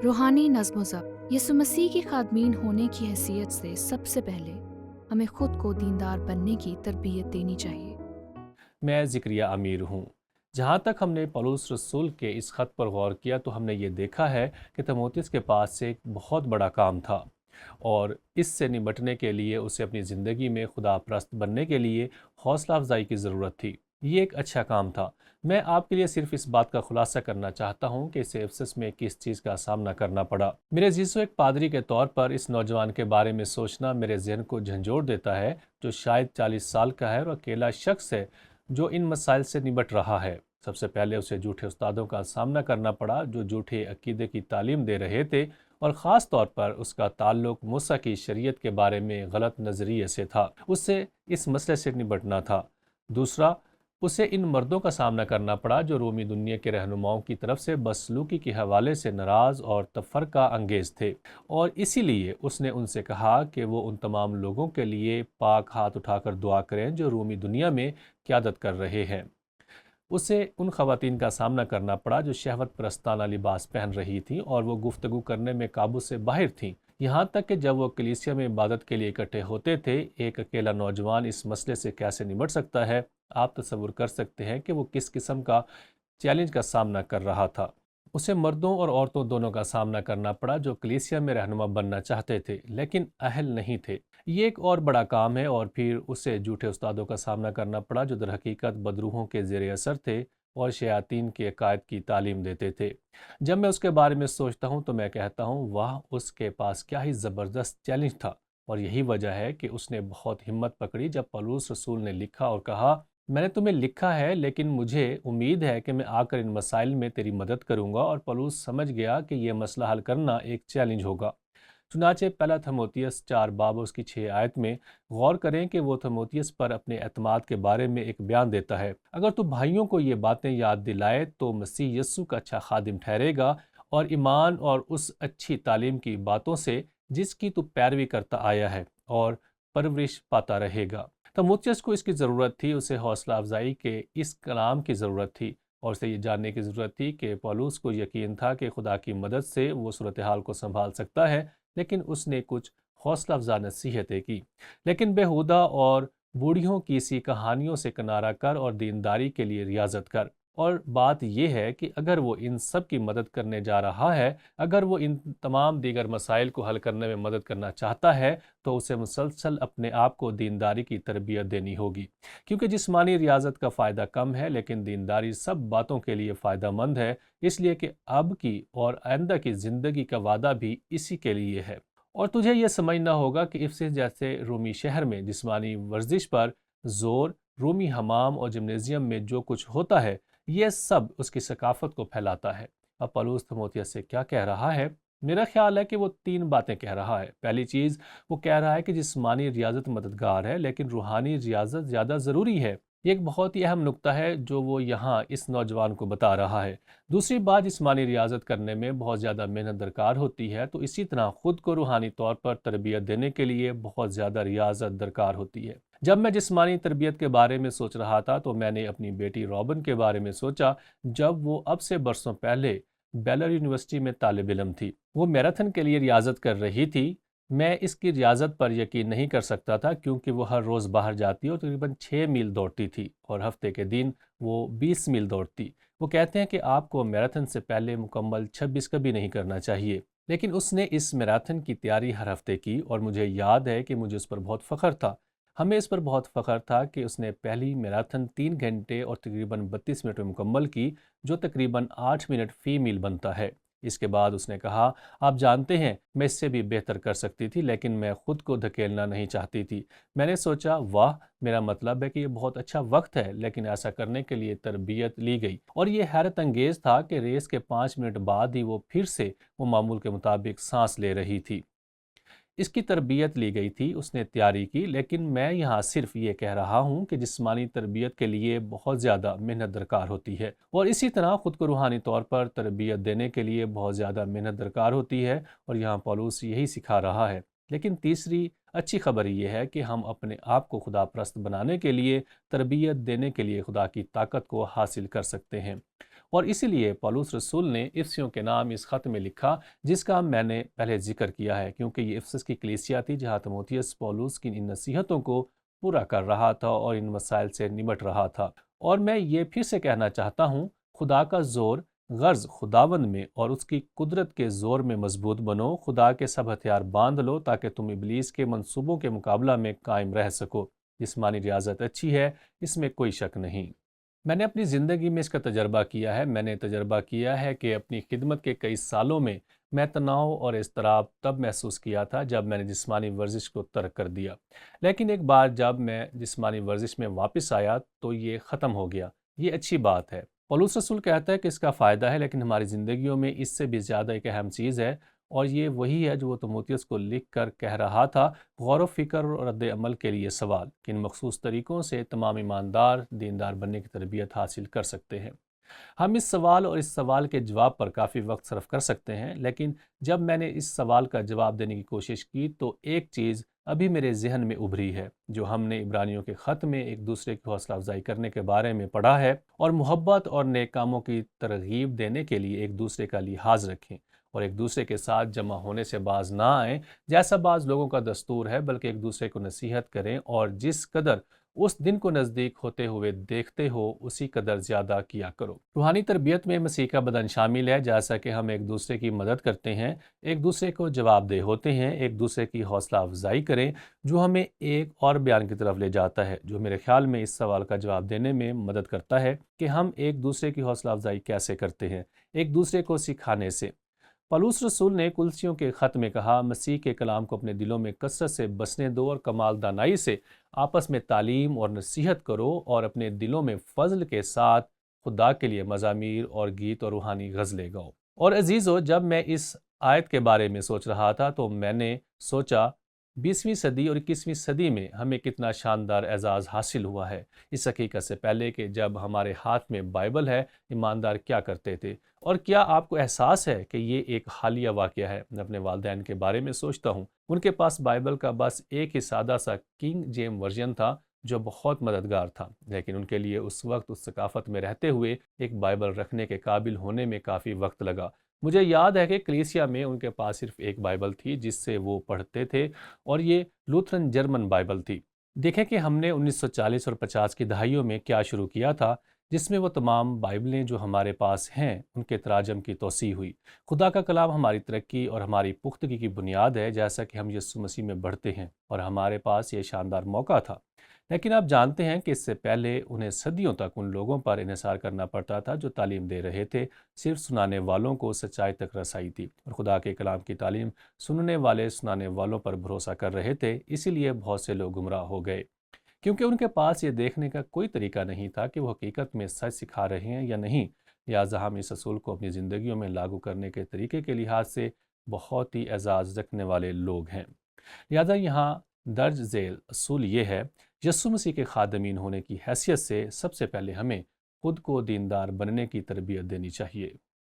روحانی نظم و ضبط یسوع مسیح کے خادمین ہونے کی حیثیت سے سب سے پہلے ہمیں خود کو دیندار بننے کی تربیت دینی چاہیے۔ میں ذکریہ امیر ہوں۔ جہاں تک ہم نے پولس رسول کے اس خط پر غور کیا تو ہم نے یہ دیکھا ہے کہ تیموتھیوس کے پاس سے ایک بہت بڑا کام تھا، اور اس سے نمٹنے کے لیے اسے اپنی زندگی میں خدا پرست بننے کے لیے حوصلہ افزائی کی ضرورت تھی۔ یہ ایک اچھا کام تھا۔ میں آپ کے لیے صرف اس بات کا خلاصہ کرنا چاہتا ہوں کہ اسے افسس میں کس چیز کا سامنا کرنا پڑا۔ میرے عزیزو، ایک پادری کے طور پر اس نوجوان کے بارے میں سوچنا میرے ذہن کو جھنجھوڑ دیتا ہے، جو شاید 40 سال کا ہے اور اکیلا شخص ہے جو ان مسائل سے نمٹ رہا ہے۔ سب سے پہلے اسے جھوٹے استادوں کا سامنا کرنا پڑا جو جھوٹے عقیدے کی تعلیم دے رہے تھے، اور خاص طور پر اس کا تعلق موسیٰ کی شریعت کے بارے میں غلط نظریے سے تھا۔ اس سے اس مسئلے سے نمٹنا تھا۔ دوسرا، اسے ان مردوں کا سامنا کرنا پڑا جو رومی دنیا کے رہنماؤں کی طرف سے بدسلوکی کے حوالے سے ناراض اور تفرقہ انگیز تھے، اور اسی لیے اس نے ان سے کہا کہ وہ ان تمام لوگوں کے لیے پاک ہاتھ اٹھا کر دعا کریں جو رومی دنیا میں قیادت کر رہے ہیں۔ اسے ان خواتین کا سامنا کرنا پڑا جو شہوت پرستانہ لباس پہن رہی تھیں اور وہ گفتگو کرنے میں قابو سے باہر تھیں، یہاں تک کہ جب وہ کلیسیا میں عبادت کے لیے اکٹھے ہوتے تھے، ایک اکیلا نوجوان اس مسئلے سے کیسے نمٹ سکتا ہے؟ آپ تصور کر سکتے ہیں کہ وہ کس قسم کا چیلنج کا سامنا کر رہا تھا۔ اسے مردوں اور عورتوں دونوں کا سامنا کرنا پڑا جو کلیسیا میں رہنما بننا چاہتے تھے لیکن اہل نہیں تھے۔ یہ ایک اور بڑا کام ہے، اور پھر اسے جھوٹے استادوں کا سامنا کرنا پڑا جو در حقیقت بدروحوں کے زیر اثر تھے اور شیاطین کے عقائد کی تعلیم دیتے تھے۔ جب میں اس کے بارے میں سوچتا ہوں تو میں کہتا ہوں واہ، اس کے پاس کیا ہی زبردست چیلنج تھا، اور یہی وجہ ہے کہ اس نے بہت ہمت پکڑی جب پولس رسول نے لکھا اور کہا، میں نے تمہیں لکھا ہے لیکن مجھے امید ہے کہ میں آ کر ان مسائل میں تیری مدد کروں گا، اور پولس سمجھ گیا کہ یہ مسئلہ حل کرنا ایک چیلنج ہوگا۔ چنانچہ پہلا تیموتھیوس 4 باب اس کی 6 آیت میں غور کریں کہ وہ تیموتھیوس پر اپنے اعتماد کے بارے میں ایک بیان دیتا ہے۔ اگر تو بھائیوں کو یہ باتیں یاد دلائے تو مسیح یسوع کا اچھا خادم ٹھہرے گا، اور ایمان اور اس اچھی تعلیم کی باتوں سے جس کی تو پیروی کرتا آیا ہے اور پرورش پاتا رہے گا۔ تیموتھیوس کو اس کی ضرورت تھی، اسے حوصلہ افزائی کے اس کلام کی ضرورت تھی، اور اسے یہ جاننے کی ضرورت تھی کہ پولس کو یقین تھا کہ خدا کی مدد سے وہ صورتحال کو سنبھال سکتا ہے، لیکن اس نے کچھ حوصلہ افزا نصیحتیں کی۔ لیکن بیہودہ اور بوڑھیوں کی سی کہانیوں سے کنارہ کر اور دینداری کے لیے ریاضت کر۔ اور بات یہ ہے کہ اگر وہ ان سب کی مدد کرنے جا رہا ہے، اگر وہ ان تمام دیگر مسائل کو حل کرنے میں مدد کرنا چاہتا ہے، تو اسے مسلسل اپنے آپ کو دینداری کی تربیت دینی ہوگی، کیونکہ جسمانی ریاضت کا فائدہ کم ہے لیکن دینداری سب باتوں کے لیے فائدہ مند ہے، اس لیے کہ اب کی اور آئندہ کی زندگی کا وعدہ بھی اسی کے لیے ہے۔ اور تجھے یہ سمجھنا ہوگا کہ افسس جیسے رومی شہر میں جسمانی ورزش پر زور، رومی حمام اور جمنیزیم میں جو کچھ ہوتا ہے، یہ سب اس کی ثقافت کو پھیلاتا ہے۔ اب پولس تیموتھیوس سے کیا کہہ رہا ہے؟ میرا خیال ہے کہ وہ 3 باتیں کہہ رہا ہے۔ پہلی چیز، وہ کہہ رہا ہے کہ جسمانی ریاضت مددگار ہے لیکن روحانی ریاضت زیادہ ضروری ہے۔ یہ ایک بہت ہی اہم نکتہ ہے جو وہ یہاں اس نوجوان کو بتا رہا ہے۔ دوسری بات، جسمانی ریاضت کرنے میں بہت زیادہ محنت درکار ہوتی ہے، تو اسی طرح خود کو روحانی طور پر تربیت دینے کے لیے بہت زیادہ ریاضت درکار ہوتی ہے۔ جب میں جسمانی تربیت کے بارے میں سوچ رہا تھا تو میں نے اپنی بیٹی رابن کے بارے میں سوچا، جب وہ اب سے برسوں پہلے بیلر یونیورسٹی میں طالب علم تھی۔ وہ میراتھن کے لیے ریاضت کر رہی تھی۔ میں اس کی ریاضت پر یقین نہیں کر سکتا تھا کیونکہ وہ ہر روز باہر جاتی اور تقریباً 6 میل دوڑتی تھی، اور ہفتے کے دن وہ 20 میل دوڑتی۔ وہ کہتے ہیں کہ آپ کو میراتھن سے پہلے مکمل 26 کبھی نہیں کرنا چاہیے، لیکن اس نے اس میراتھن کی تیاری ہر ہفتے کی، اور مجھے یاد ہے کہ مجھے اس پر بہت فخر تھا۔ ہمیں اس پر بہت فخر تھا کہ اس نے پہلی میراتھن 3 گھنٹے اور تقریباً 32 منٹ میں مکمل کی، جو تقریباً 8 منٹ فی میل بنتا ہے۔ اس کے بعد اس نے کہا، آپ جانتے ہیں میں اس سے بھی بہتر کر سکتی تھی لیکن میں خود کو دھکیلنا نہیں چاہتی تھی۔ میں نے سوچا واہ، میرا مطلب ہے کہ یہ بہت اچھا وقت ہے، لیکن ایسا کرنے کے لیے تربیت لی گئی، اور یہ حیرت انگیز تھا کہ ریس کے 5 منٹ بعد ہی وہ پھر سے وہ معمول کے مطابق سانس لے رہی تھی۔ اس کی تربیت لی گئی تھی، اس نے تیاری کی، لیکن میں یہاں صرف یہ کہہ رہا ہوں کہ جسمانی تربیت کے لیے بہت زیادہ محنت درکار ہوتی ہے، اور اسی طرح خود کو روحانی طور پر تربیت دینے کے لیے بہت زیادہ محنت درکار ہوتی ہے، اور یہاں پولس یہی سکھا رہا ہے۔ لیکن تیسری اچھی خبر یہ ہے کہ ہم اپنے آپ کو خدا پرست بنانے کے لیے، تربیت دینے کے لیے خدا کی طاقت کو حاصل کر سکتے ہیں، اور اسی لیے پولس رسول نے افسیوں کے نام اس خط میں لکھا جس کا میں نے پہلے ذکر کیا ہے، کیونکہ یہ افسس کی کلیسیا تھی جہاں تیموتھیوس پولس کی ان نصیحتوں کو پورا کر رہا تھا اور ان مسائل سے نمٹ رہا تھا۔ اور میں یہ پھر سے کہنا چاہتا ہوں، خدا کا زور غرض خداوند میں اور اس کی قدرت کے زور میں مضبوط بنو، خدا کے سب ہتھیار باندھ لو تاکہ تم ابلیس کے منصوبوں کے مقابلہ میں قائم رہ سکو۔ جسمانی ریاضت اچھی ہے، اس میں کوئی شک نہیں۔ میں نے اپنی زندگی میں اس کا تجربہ کیا ہے۔ میں نے تجربہ کیا ہے کہ اپنی خدمت کے کئی سالوں میں تناؤ اور اضطراب تب محسوس کیا تھا جب میں نے جسمانی ورزش کو ترک کر دیا، لیکن ایک بار جب میں جسمانی ورزش میں واپس آیا تو یہ ختم ہو گیا۔ یہ اچھی بات ہے۔ پولس رسول کہتا ہے کہ اس کا فائدہ ہے، لیکن ہماری زندگیوں میں اس سے بھی زیادہ ایک اہم چیز ہے، اور یہ وہی ہے جو وہ تیموتھیوس کو لکھ کر کہہ رہا تھا۔ غور و فکر اور رد عمل کے لیے سوال، کن مخصوص طریقوں سے تمام ایماندار دیندار بننے کی تربیت حاصل کر سکتے ہیں؟ ہم اس سوال اور اس سوال کے جواب پر کافی وقت صرف کر سکتے ہیں، لیکن جب میں نے اس سوال کا جواب دینے کی کوشش کی تو ایک چیز ابھی میرے ذہن میں ابھری ہے جو ہم نے عبرانیوں کے خط میں ایک دوسرے کی حوصلہ افزائی کرنے کے بارے میں پڑھا ہے، اور محبت اور نیک کاموں کی ترغیب دینے کے لیے ایک دوسرے کا لحاظ رکھیں اور ایک دوسرے کے ساتھ جمع ہونے سے باز نہ آئیں جیسا بعض لوگوں کا دستور ہے، بلکہ ایک دوسرے کو نصیحت کریں، اور جس قدر اس دن کو نزدیک ہوتے ہوئے دیکھتے ہو اسی قدر زیادہ کیا کرو۔ روحانی تربیت میں مسیح کا بدن شامل ہے، جیسا کہ ہم ایک دوسرے کی مدد کرتے ہیں، ایک دوسرے کو جواب دہ ہوتے ہیں، ایک دوسرے کی حوصلہ افزائی کریں، جو ہمیں ایک اور بیان کی طرف لے جاتا ہے جو میرے خیال میں اس سوال کا جواب دینے میں مدد کرتا ہے کہ ہم ایک دوسرے کی حوصلہ افزائی کیسے کرتے ہیں۔ ایک دوسرے کو سکھانے سے۔ پولس رسول نے کلسیوں کے خط میں کہا، مسیح کے کلام کو اپنے دلوں میں کثرت سے بسنے دو اور کمال دانائی سے آپس میں تعلیم اور نصیحت کرو، اور اپنے دلوں میں فضل کے ساتھ خدا کے لیے مزامیر اور گیت اور روحانی غزلیں گاؤ۔ اور عزیزو، جب میں اس آیت کے بارے میں سوچ رہا تھا تو میں نے سوچا 20ویں صدی اور 21ویں صدی میں ہمیں کتنا شاندار اعزاز حاصل ہوا ہے، اس حقیقت سے پہلے کہ جب ہمارے ہاتھ میں بائبل ہے ایماندار کیا کرتے تھے۔ اور کیا آپ کو احساس ہے کہ یہ ایک حالیہ واقعہ ہے؟ میں اپنے والدین کے بارے میں سوچتا ہوں، ان کے پاس بائبل کا بس ایک ہی سادہ سا کنگ جیم ورژن تھا جو بہت مددگار تھا، لیکن ان کے لیے اس وقت اس ثقافت میں رہتے ہوئے ایک بائبل رکھنے کے قابل ہونے میں کافی وقت لگا۔ مجھے یاد ہے کہ کلیسیا میں ان کے پاس صرف ایک بائبل تھی جس سے وہ پڑھتے تھے، اور یہ لوتھرن جرمن بائبل تھی۔ دیکھیں کہ ہم نے 1940 اور 50 کی دہائیوں میں کیا شروع کیا تھا، جس میں وہ تمام بائبلیں جو ہمارے پاس ہیں ان کے تراجم کی توسیع ہوئی۔ خدا کا کلام ہماری ترقی اور ہماری پختگی کی بنیاد ہے، جیسا کہ ہم یسوع مسیح میں بڑھتے ہیں، اور ہمارے پاس یہ شاندار موقع تھا۔ لیکن آپ جانتے ہیں کہ اس سے پہلے انہیں صدیوں تک ان لوگوں پر انحصار کرنا پڑتا تھا جو تعلیم دے رہے تھے، صرف سنانے والوں کو سچائی تک رسائی تھی، اور خدا کے کلام کی تعلیم سننے والے سنانے والوں پر بھروسہ کر رہے تھے۔ اسی لیے بہت سے لوگ گمراہ ہو گئے، کیونکہ ان کے پاس یہ دیکھنے کا کوئی طریقہ نہیں تھا کہ وہ حقیقت میں سچ سکھا رہے ہیں یا نہیں۔ لہٰذا ہم اس اصول کو اپنی زندگیوں میں لاگو کرنے کے طریقے کے لحاظ سے بہت ہی اعزاز رکھنے والے لوگ ہیں۔ لہٰذا یہاں درج ذیل اصول یہ ہے، یسوع مسیح کے خادمین ہونے کی حیثیت سے سب سے پہلے ہمیں خود کو دیندار بننے کی تربیت دینی چاہیے۔